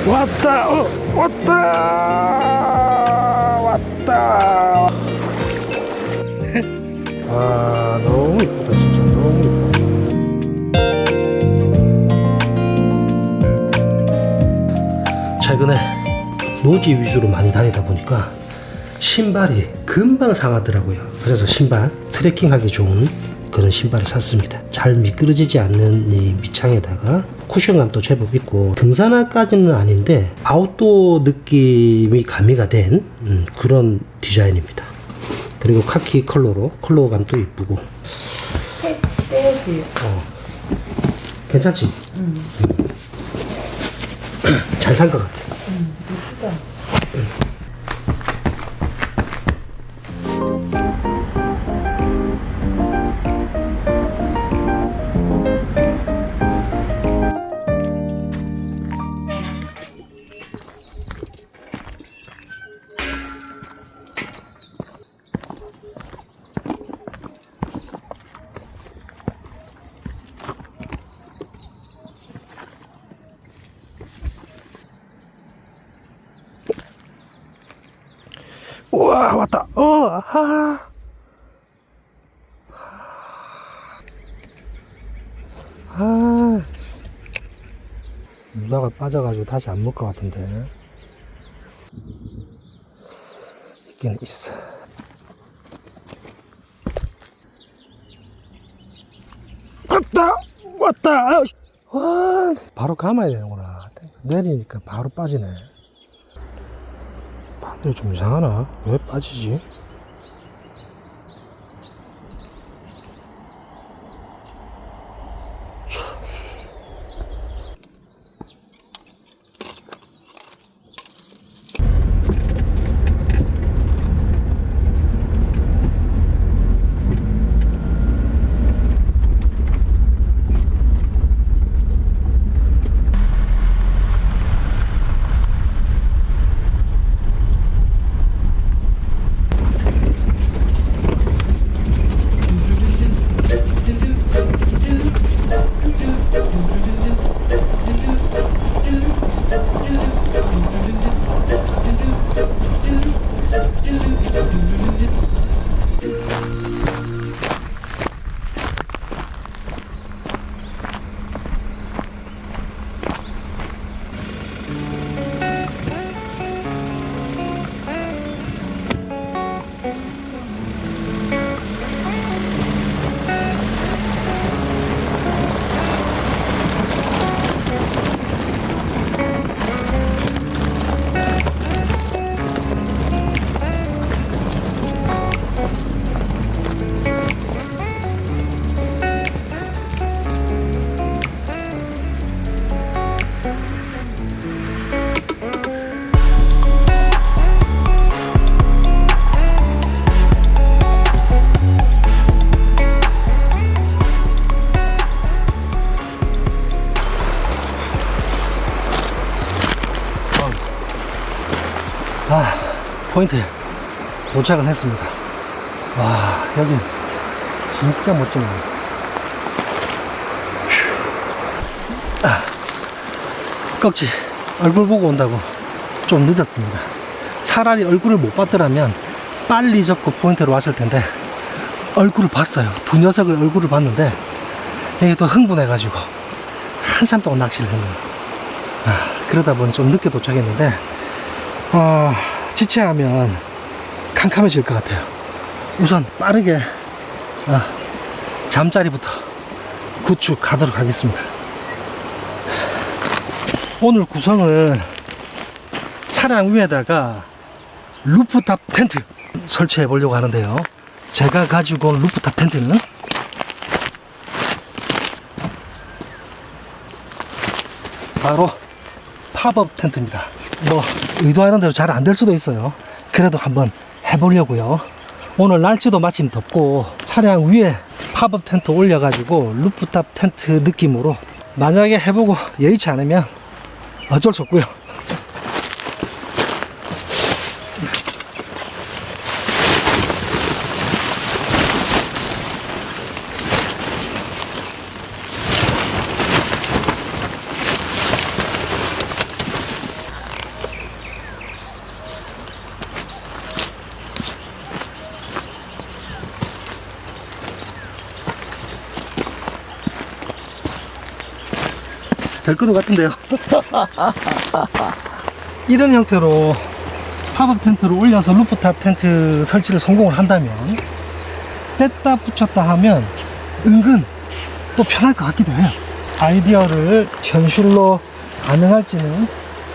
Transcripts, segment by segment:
왔다. 왔다. 왔다. 아, 너무 이쁘다. 진짜 너무 이쁘다. 최근에 노지 위주로 많이 다니다 보니까 신발이 금방 상하더라고요. 그래서 신발 트레킹하기 좋은 그런 신발을 샀습니다. 잘 미끄러지지 않는 이 밑창에다가 쿠션감도 제법 있고 등산화까지는 아닌데 아웃도어 느낌이 가미가 된 그런 디자인입니다. 그리고 카키 컬러감도 이쁘고. 괜찮지? 잘 산 것 같아. 예쁘다. 우와, 왔다. 누나가 빠져가지고 다시 안 먹을 것 같은데. 있긴 있어. 왔다. 와, 바로 감아야 되는구나. 내리니까 바로 빠지네. 바늘이 좀 이상하나? 왜 빠지지? 포인트에 도착을 했습니다. 와, 여긴 진짜 멋지네요. 꺽지 얼굴 보고 온다고 좀 늦었습니다. 차라리 얼굴을 못 봤더라면 빨리 접고 포인트로 왔을 텐데 얼굴을 봤어요. 두 녀석을 얼굴을 봤는데 이게 또 흥분해가지고 한참 동안 낚시를 했네요. 그러다 보니 좀 늦게 도착했는데 지체하면 캄캄해질 것 같아요. 우선 빠르게 잠자리부터 구축 가도록 하겠습니다. 오늘 구성은 차량 위에다가 루프탑 텐트 설치해 보려고 하는데요. 제가 가지고 온 루프탑 텐트는 바로 팝업 텐트입니다. 뭐 의도하는 대로 잘 안 될 수도 있어요. 그래도 한번 해보려고요. 오늘 날씨도 마침 덥고 차량 위에 팝업 텐트 올려가지고 루프탑 텐트 느낌으로 만약에 해보고 여의치 않으면 어쩔 수 없고요. 될 것 같은데요. 이런 형태로 팝업 텐트를 올려서 루프탑 텐트 설치를 성공을 한다면 뗐다 붙였다 하면 은근 또 편할 것 같기도 해요. 아이디어를 현실로 가능할지는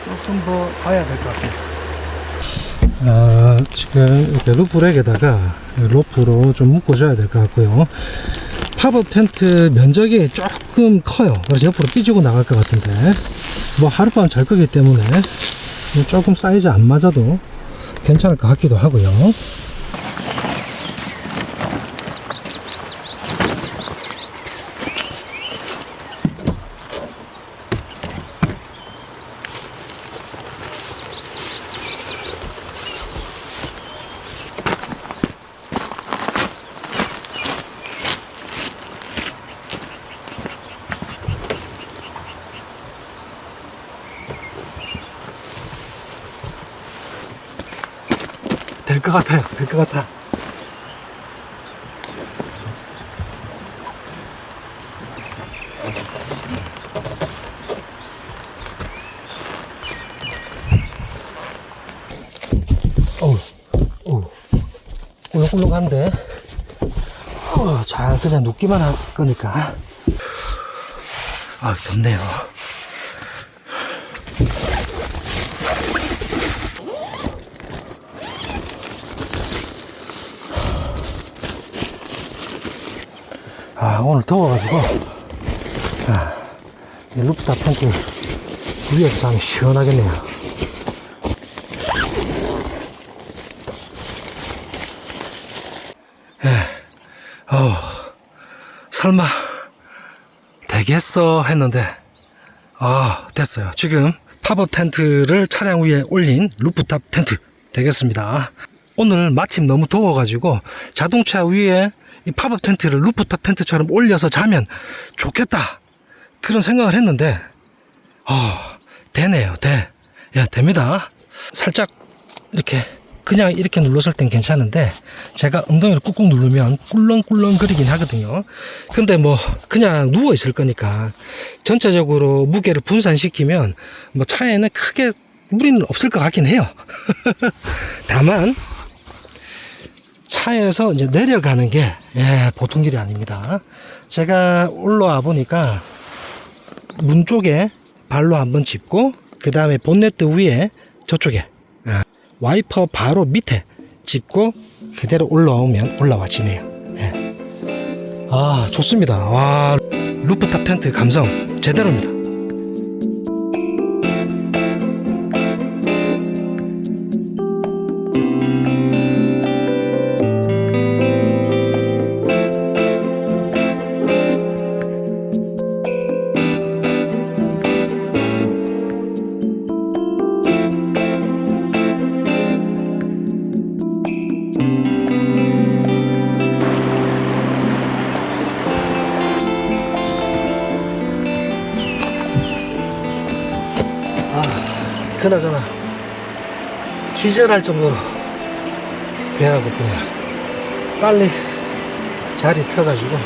조금 더 봐야 될 것 같아요. 지금 이렇게 루프렉에다가 로프로 좀 묶어줘야 될 것 같고요. 팝업 텐트 면적이 조금 커요. 그래서 옆으로 삐지고 나갈 것 같은데, 뭐 하룻밤 잘 거기 때문에 조금 사이즈 안 맞아도 괜찮을 것 같기도 하고요. 될 것 같아요. 될 것 같아. 꿀렁꿀렁한데 잘 그냥 눕기만 할 거니까. 덥네요. 오늘 더워가지고 이 루프탑 텐트 위에서 자면 시원하겠네요. 설마 되겠어 했는데 됐어요. 지금 팝업 텐트를 차량 위에 올린 루프탑 텐트 되겠습니다. 오늘 마침 너무 더워가지고 자동차 위에 이 팝업 텐트를 루프탑 텐트처럼 올려서 자면 좋겠다, 그런 생각을 했는데 되네요. 됩니다. 살짝 이렇게 그냥 이렇게 눌렀을 땐 괜찮은데 제가 엉덩이를 꾹꾹 누르면 꿀렁꿀렁 거리긴 하거든요. 근데 뭐 그냥 누워 있을 거니까 전체적으로 무게를 분산시키면 뭐 차에는 크게 무리는 없을 것 같긴 해요. 다만 차에서 이제 내려가는 게 보통 일이 아닙니다. 제가 올라와 보니까 문 쪽에 발로 한번 짚고, 그 다음에 본네트 위에 저쪽에 와이퍼 바로 밑에 짚고 그대로 올라와지네요. 좋습니다. 루프탑 텐트 감성 제대로입니다. 그나저나 기절할 정도로 배가 고프네요. 빨리 자리 펴가지고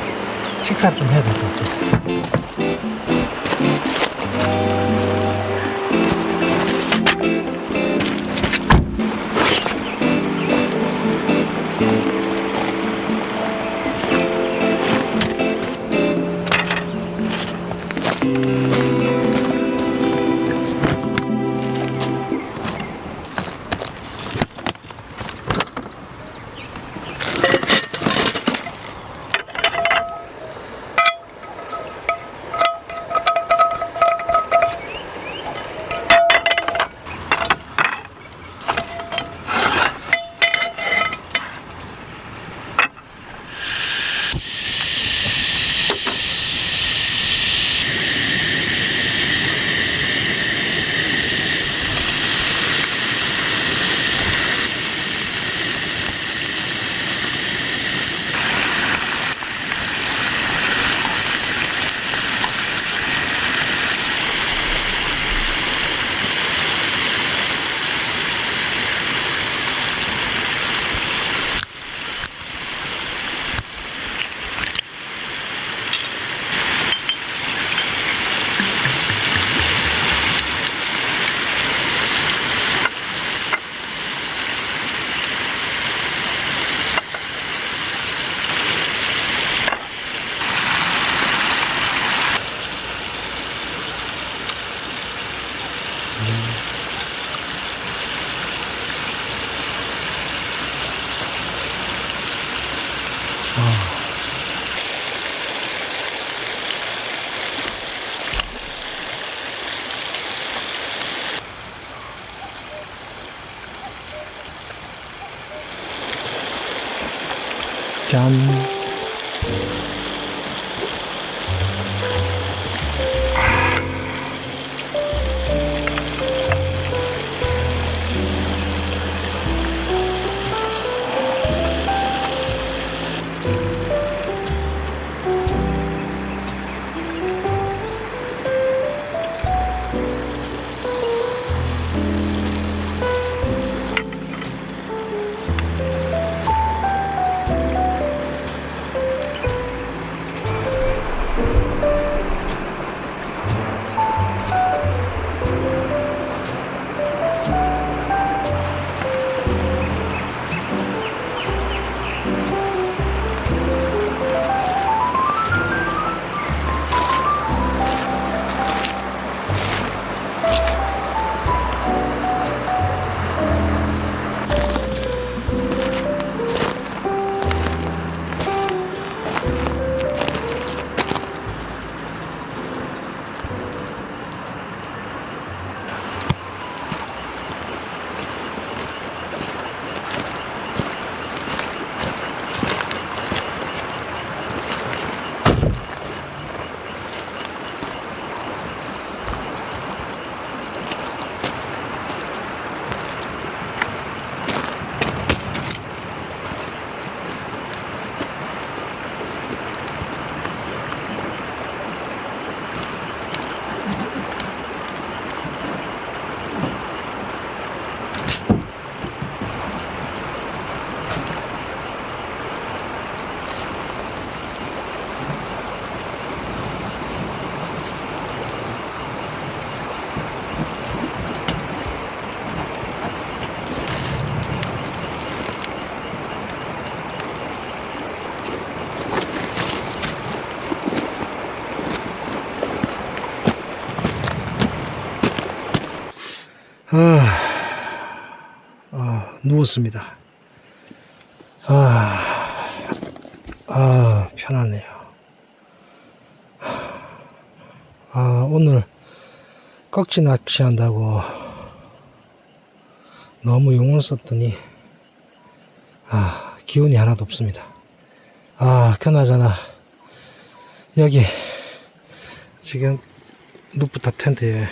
식사를 좀 해야 될 것 같습니다. 짠. 누웠습니다. 편하네요. 오늘 꺽지 낚시한다고 너무 용을 썼더니 기운이 하나도 없습니다. 그나저나 여기 지금 루프탑 텐트에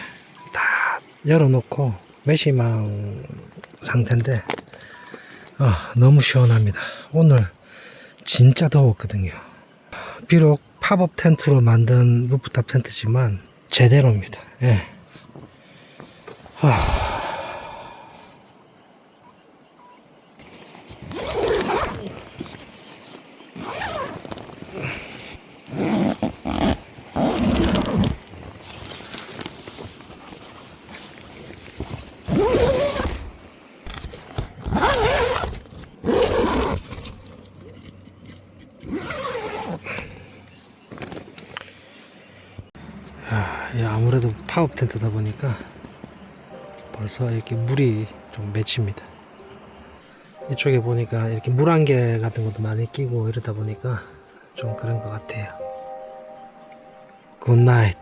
다 열어놓고 메시망 상태인데 너무 시원합니다. 오늘 진짜 더웠거든요. 비록 팝업 텐트로 만든 루프탑 텐트지만 제대로입니다. 예. 아무래도 팝업 텐트다 보니까 벌써 이렇게 물이 좀 맺힙니다. 이쪽에 보니까 이렇게 물안개 같은 것도 많이 끼고 이러다 보니까 좀 그런 것 같아요. 굿나잇.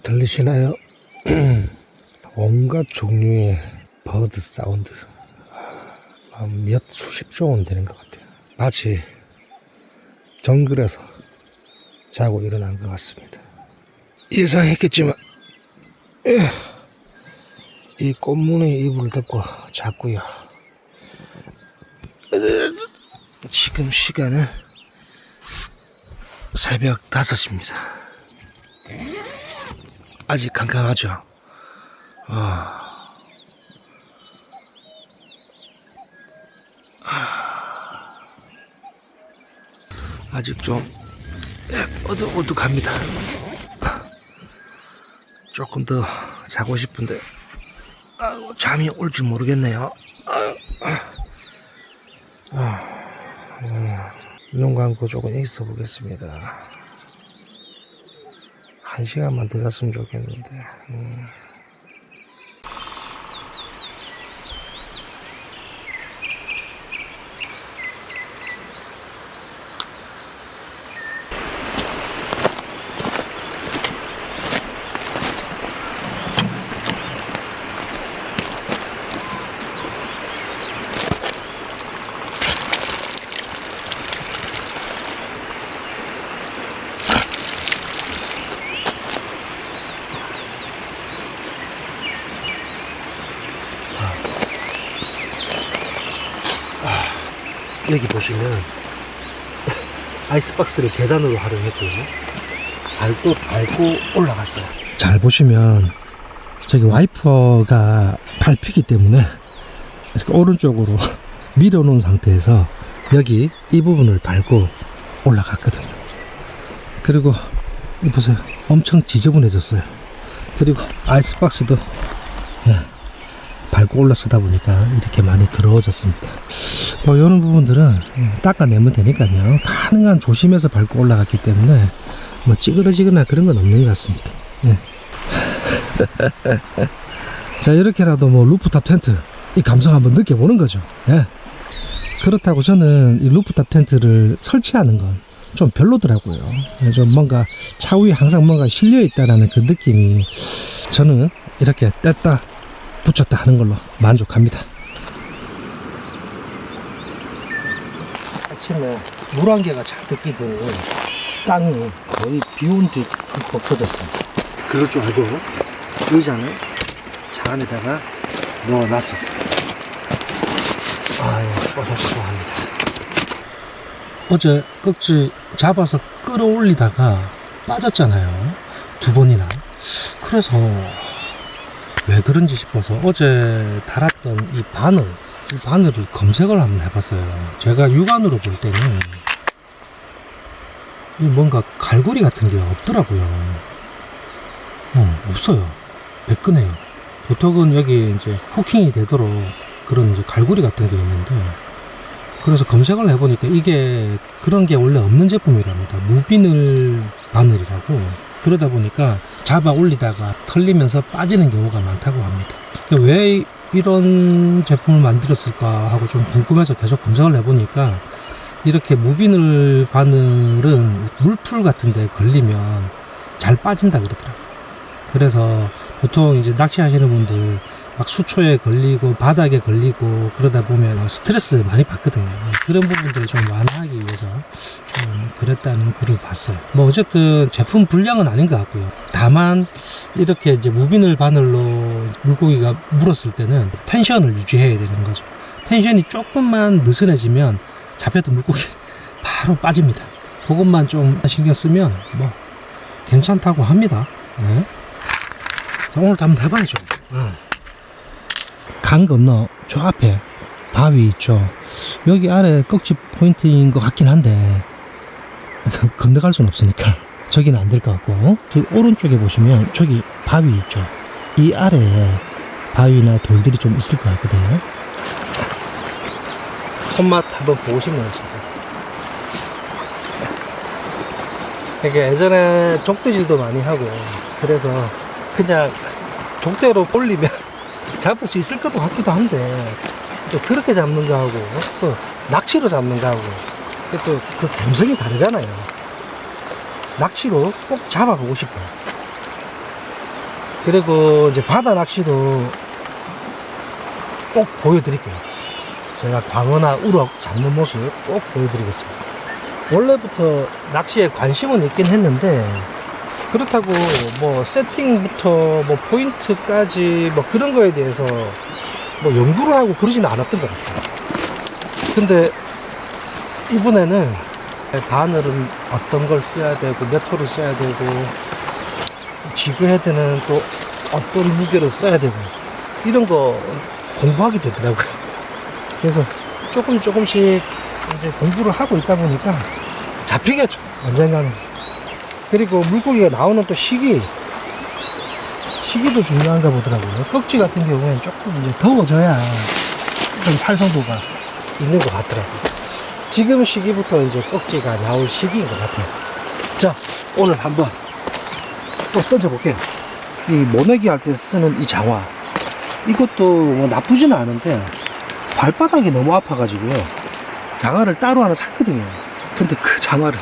들리시나요? 온갖 종류의 버드 사운드. 몇 수십 조원 되는 것 같아요. 마치 정글에서 자고 일어난 것 같습니다. 예상했겠지만 이 꽃무늬 이불을 덮고 잤고요. 지금 시간은 새벽 5시입니다. 아직 깜깜하죠? 아직 좀 어둑어둑합니다. 조금 더 자고 싶은데 잠이 올지 모르겠네요. 눈 감고 조금 있어 보겠습니다. 1시간만 더 잤으면 좋겠는데. 여기 보시면 아이스박스를 계단으로 활용했고요. 발도 밟고 올라갔어요. 잘 보시면 저기 와이퍼가 밟히기 때문에 이렇게 오른쪽으로 밀어놓은 상태에서 여기 이 부분을 밟고 올라갔거든요. 그리고 이 보세요. 엄청 지저분해졌어요. 그리고 아이스박스도 밟고 올라서다 보니까 이렇게 많이 더러워졌습니다. 뭐 이런 부분들은 닦아내면 되니까요. 가능한 조심해서 밟고 올라갔기 때문에 뭐 찌그러지거나 그런 건 없는 것 같습니다. 자, 이렇게라도 뭐 루프탑 텐트 이 감성 한번 느껴보는 거죠. 그렇다고 저는 이 루프탑 텐트를 설치하는 건 좀 별로더라고요. 좀 뭔가 차 위에 항상 뭔가 실려 있다라는 그 느낌이, 저는 이렇게 뗐다 붙였다 하는 걸로 만족합니다. 아침에 물 한 개가 잔뜩 끼더니 땅이 거의 비온 뒤 흠뻑 터졌어요. 그럴 줄 알고 의자는 차 안에다가 넣어놨었어요. 뽀송뽀송합니다. 어제 꺽지 잡아서 끌어올리다가 빠졌잖아요. 2번이나. 그래서 왜 그런지 싶어서 어제 달았던 이 바늘을 검색을 한번 해봤어요. 제가 육안으로 볼 때는 뭔가 갈고리 같은 게 없더라고요. 없어요. 매끈해요. 보통은 여기 이제 후킹이 되도록 그런 이제 갈고리 같은 게 있는데, 그래서 검색을 해보니까 이게 그런 게 원래 없는 제품이랍니다. 무비늘 바늘이라고. 그러다 보니까 잡아 올리다가 털리면서 빠지는 경우가 많다고 합니다. 왜 이런 제품을 만들었을까 하고 좀 궁금해서 계속 검색을 해보니까, 이렇게 무비늘 바늘은 물풀 같은 데 걸리면 잘 빠진다 그러더라고요. 그래서 보통 이제 낚시하시는 분들 막 수초에 걸리고 바닥에 걸리고 그러다 보면 스트레스 많이 받거든요. 그런 부분들을 좀 완화하기 위해서 그랬다는 글을 봤어요. 뭐 어쨌든 제품 불량은 아닌 것 같고요. 다만 이렇게 이제 무비늘 바늘로 물고기가 물었을 때는 텐션을 유지해야 되는 거죠. 텐션이 조금만 느슨해지면 잡혔던 물고기 바로 빠집니다. 그것만 좀 신경 쓰면 뭐 괜찮다고 합니다. 자, 오늘도 한번 해봐야죠. 강 건너 저 앞에 바위 있죠. 여기 아래 꺽지 포인트인 것 같긴 한데 건너갈 수는 없으니까 저기는 안 될 것 같고, 저기 오른쪽에 보시면 저기 바위 있죠. 이 아래에 바위나 돌들이 좀 있을 것 같거든요. 손맛 한번 보시면 진짜 이게 예전에 족대질도 많이 하고, 그래서 그냥 족대로 올리면 잡을 수 있을 것도 같기도 한데, 또 그렇게 잡는 거하고 또 낚시로 잡는 거하고 또 그 감성이 다르잖아요. 낚시로 꼭 잡아보고 싶어요. 그리고 이제 바다 낚시도 꼭 보여드릴게요. 제가 광어나 우럭 잡는 모습 꼭 보여드리겠습니다. 원래부터 낚시에 관심은 있긴 했는데, 그렇다고 뭐 세팅부터 뭐 포인트까지 뭐 그런 거에 대해서 뭐 연구를 하고 그러지는 않았던 것 같아요. 근데 이번에는 바늘은 어떤 걸 써야 되고 몇 호를 써야 되고 지그헤드는 또 어떤 무게를 써야 되고 이런 거 공부하게 되더라고요. 그래서 조금씩 이제 공부를 하고 있다 보니까 잡히겠죠, 언젠가는. 그리고 물고기가 나오는 또 시기도 중요한가 보더라고요. 꺽지 같은 경우에는 조금 이제 더워져야 좀 활성도가 있는 것 같더라고요. 지금 시기부터 이제 꺽지가 나올 시기인 것 같아요. 자, 오늘 한번 또 던져볼게요. 이 모내기 할 때 쓰는 이 장화, 이것도 뭐 나쁘지는 않은데 발바닥이 너무 아파가지고요, 장화를 따로 하나 샀거든요. 근데 그 장화를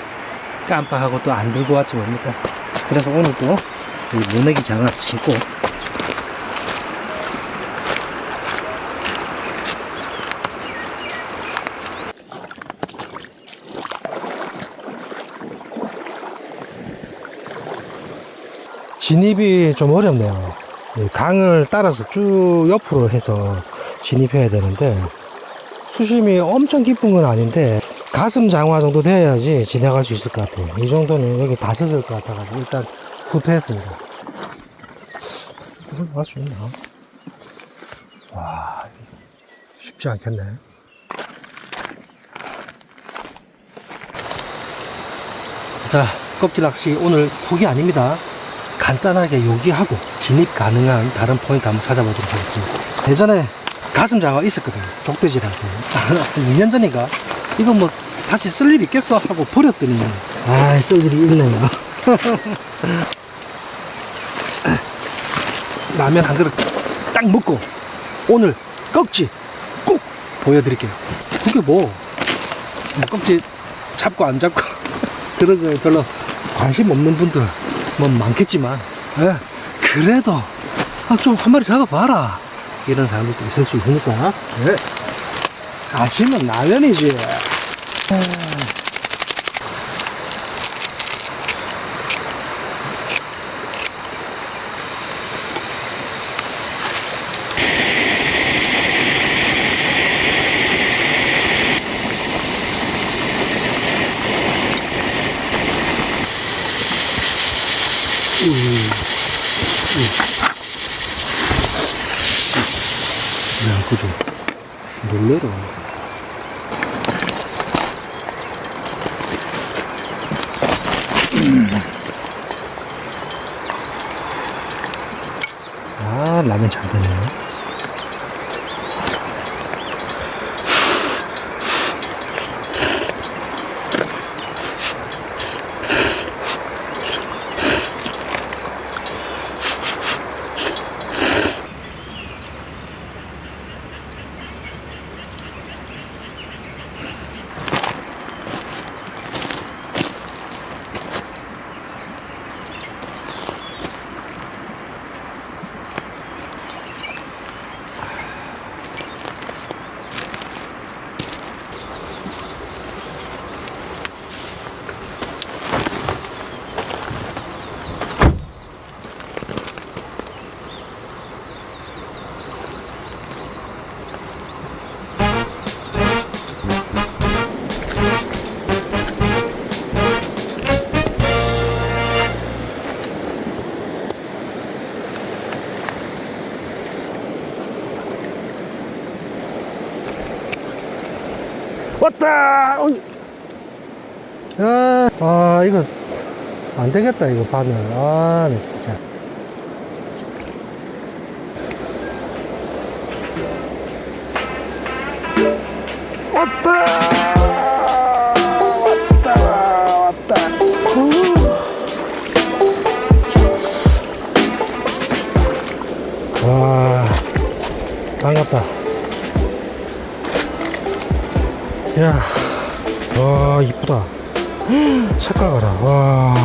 깜빡하고 또 안 들고 왔지 뭡니까. 그래서 오늘 또 이 모내기 장화 신고 진입이 좀 어렵네요. 강을 따라서 쭉 옆으로 해서 진입해야 되는데 수심이 엄청 깊은 건 아닌데 가슴 장화 정도 돼야지 지나갈 수 있을 것 같아요. 이 정도는 여기 다 젖을 것 같아가지고 일단 후퇴했습니다. 이걸 할 수 있나? 와, 쉽지 않겠네. 자, 껍질 낚시 오늘 포기 아닙니다. 간단하게 요기하고 진입 가능한 다른 포인트 한번 찾아보도록 하겠습니다. 예전에 가슴 장화 있었거든요. 족대지라고. 2년 전인가? 이거 뭐 다시 쓸 일 있겠어? 하고 버렸더니 쓸 일이 있네요. 라면 한 그릇 딱 먹고 오늘 꺽지 꼭 보여드릴게요. 그게 뭐 꺽지 잡고 안 잡고 그런 거에 별로 관심 없는 분들 뭐 많겠지만 그래도 좀 한 마리 잡아봐라 이런 사람들도 있을 수 있으니까 아시면 라면이지. 야, 그죠? 놀래라. 라면 잘 되네. 왔다! 이거 안 되겠다, 이거 바늘. 네, 진짜. 왔다! 와, 반갑다. 야, 와, 이쁘다. 색깔 봐라. 와,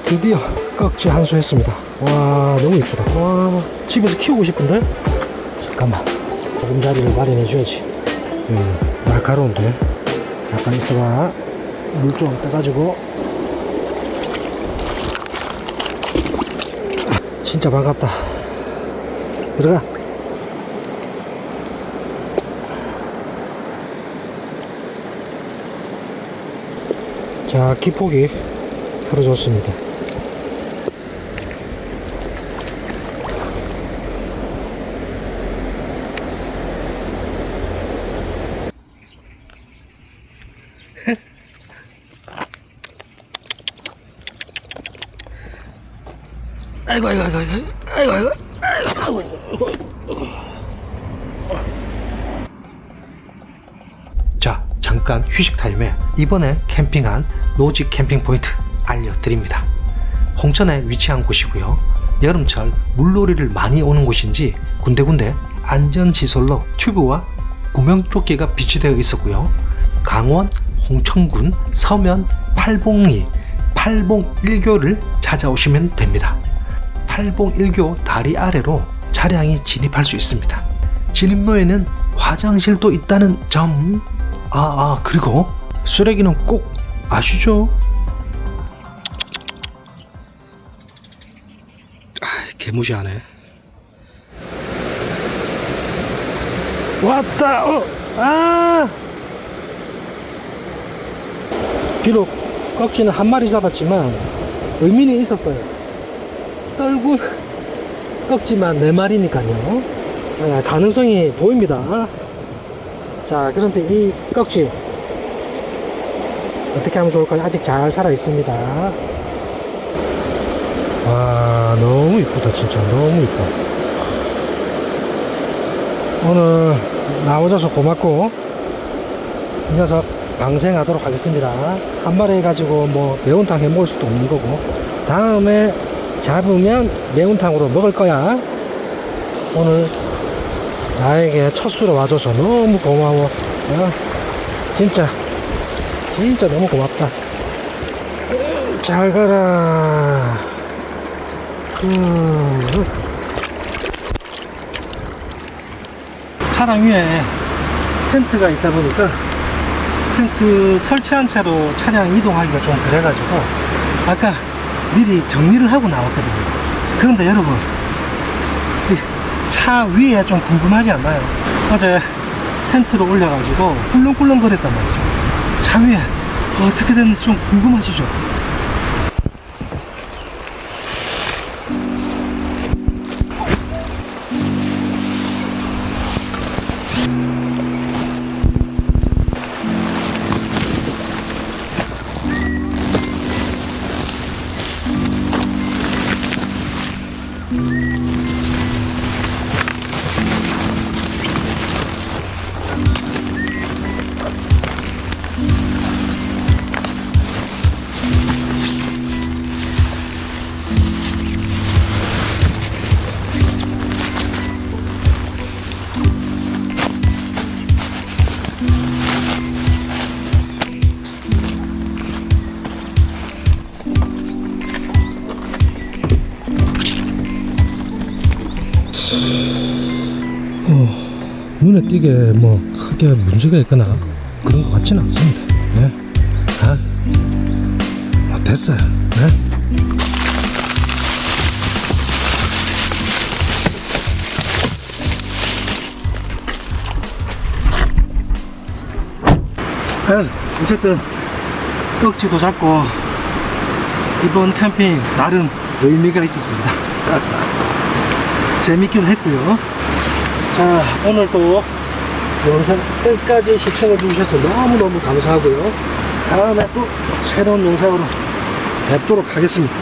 드디어 꺽지 한 수 했습니다. 와, 너무 이쁘다. 와, 집에서 키우고 싶은데? 잠깐만, 보금자리를 마련해 줘야지. 날카로운데. 잠깐 있어봐. 물 좀 떠가지고. 진짜 반갑다. 들어가. 자, 기폭이 털어졌습니다. 아이고. 자, 잠깐 휴식 타임에 이번에 캠핑한 노지 캠핑 포인트 알려드립니다. 홍천에 위치한 곳이고요. 여름철 물놀이를 많이 오는 곳인지 군데군데 안전시설로 튜브와 구명조끼가 비치되어 있었고요. 강원 홍천군 서면 팔봉리 팔봉 1교를 찾아오시면 됩니다. 팔봉 1교 다리 아래로 차량이 진입할 수 있습니다. 진입로에는 화장실도 있다는 점. 그리고 쓰레기는 꼭 아시죠? 개무시하네. 왔다. 비록 꺽쥐는 한 마리 잡았지만 의미는 있었어요. 떨군 꺽쥐만 4마리니까요. 가능성이 보입니다. 자, 그런데 이 꺽쥐 어떻게 하면 좋을까요? 아직 잘 살아 있습니다. 와, 너무 이쁘다. 진짜 너무 이뻐. 오늘 나오셔서 고맙고 이 녀석 방생하도록 하겠습니다. 한 마리 해가지고 뭐 매운탕 해 먹을 수도 없는 거고, 다음에 잡으면 매운탕으로 먹을 거야. 오늘 나에게 첫 수로 와줘서 너무 고마워. 진짜 너무 고맙다. 잘 가라. 차량 위에 텐트가 있다 보니까 텐트 설치한 채로 차량 이동하기가 좀 그래가지고 아까 미리 정리를 하고 나왔거든요. 그런데 여러분, 차 위에 좀 궁금하지 않나요? 어제 텐트를 올려가지고 꿀렁꿀렁 거렸단 말이죠. 차 위에 어떻게 됐는지 좀 궁금하시죠? 눈에 띄게 뭐 크게 문제가 있거나 그런 것 같지는 않습니다. 네. 됐어요. 네. 어쨌든 꺽쥐도 잡고 이번 캠핑 나름 의미가 있었습니다. 재밌기도 했고요. 자, 오늘도 영상 끝까지 시청해 주셔서 너무너무 감사하고요. 다음에 또 새로운 영상으로 뵙도록 하겠습니다.